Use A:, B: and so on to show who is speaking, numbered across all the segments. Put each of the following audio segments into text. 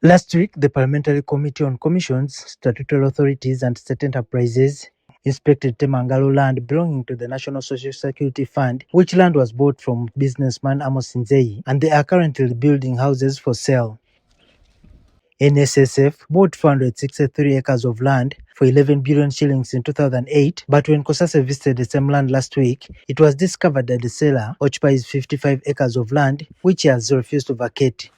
A: Last week, the Parliamentary Committee on Commissions, Statutory Authorities and State Enterprises inspected Temangalo land belonging to the National Social Security Fund, which land was bought from businessman Amos Nzeyi, and they are currently building houses for sale. NSSF bought 463 acres of land for 11 billion shillings in 2008, but when COSASE visited the same land last week, it was discovered that the seller occupies 55 acres of land, which he has refused to vacate.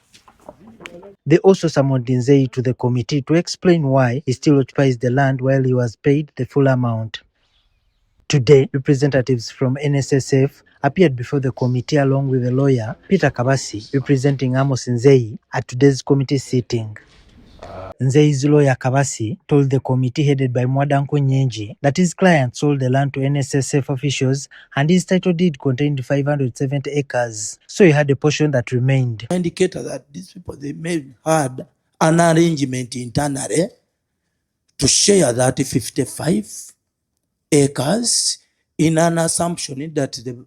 A: They also summoned Nzeyi to the committee to explain why he still occupies the land while he was paid the full amount. Today, representatives from NSSF appeared before the committee along with the lawyer, Peter Kabasi, representing Amos Nzeyi, at today's committee sitting. Nzeyi's lawyer Kabasi told the committee headed by Mwadanko Nyenji that his client sold the land to NSSF officials and his title deed contained 570 acres, so he had a portion that remained.
B: Indicator that these people, they may have had an arrangement internally to share that 55 acres in an assumption that the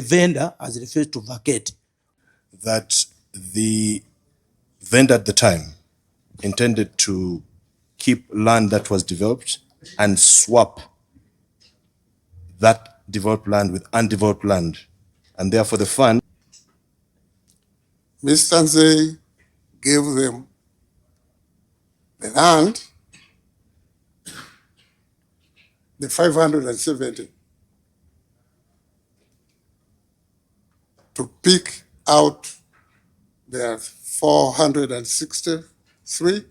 B: vendor has refused to vacate.
C: That the vendor at the time intended to keep land that was developed and swap that developed land with undeveloped land, and therefore the fund.
D: Mr. Nzeyi gave them the land, the 570, to pick out their 463.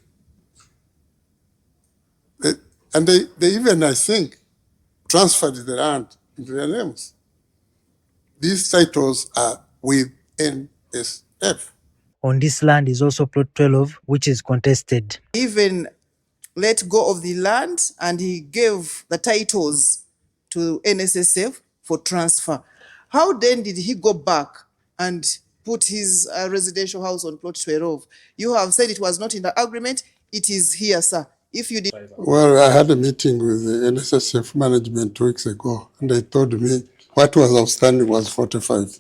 D: And they even, I think, transferred the land into their names. These titles are with NSSF.
A: On this land is also plot 12, which is contested.
E: Even let go of the land and he gave the titles to NSSF for transfer. How then did he go back and put his residential house on plot 12? You have said it was not in the agreement. It is here, sir. If you did.
D: Well, I had a meeting with the NSSF management 2 weeks ago, and they told me what was outstanding was 45.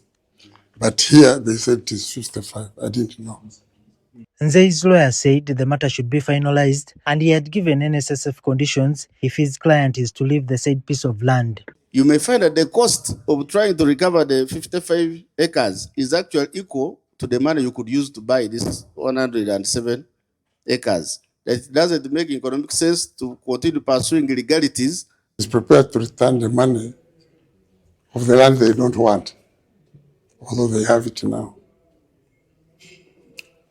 D: But here they said it is 55. I didn't know.
A: Nzeyi's lawyer said the matter should be finalized, and he had given NSSF conditions if his client is to leave the said piece of land.
F: You may find that the cost of trying to recover the 55 acres is actually equal to the money you could use to buy this 107 acres. It doesn't make economic sense to continue pursuing legalities.
D: He's prepared to return the money of the land they don't want, although they have it now.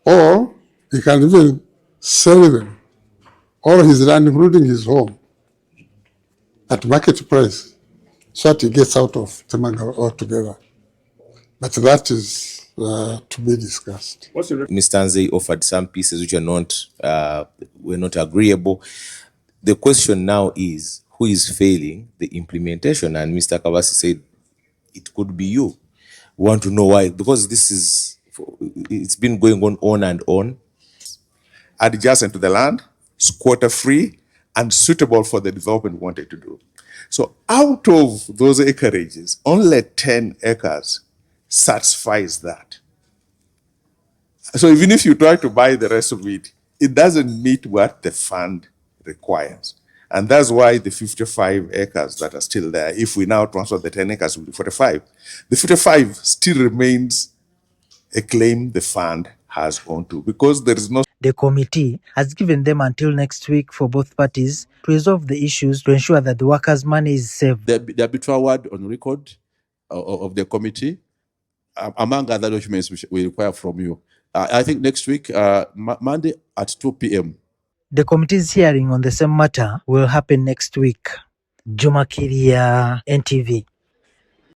D: Or he can even sell them, all his land, including his home, at market price, so that he gets out of Temangalo altogether. But that is to be discussed.
G: Mr. Nzeyi offered some pieces which are were not agreeable. The question now is, who is failing the implementation? And Mr. Kabasi said it could be you. We want to know why, because it's been going on and on.
H: Adjacent to the land, squatter free, and suitable for the development we wanted to do. So out of those acreages, only 10 acres satisfies that. So even if you try to buy the rest of it, it doesn't meet what the fund requires. And that's why the 55 acres that are still there, if we now transfer the 10 acres to the 45, the 55 still remains a claim the fund has onto, because there is no.
A: The committee has given them until next week for both parties to resolve the issues to ensure that the workers' money is saved.
I: The arbitral word on record of the committee, among other documents which we require from you. I think next week, Monday at 2 p.m.
A: The committee's hearing on the same matter will happen next week. Juma Kiria, NTV.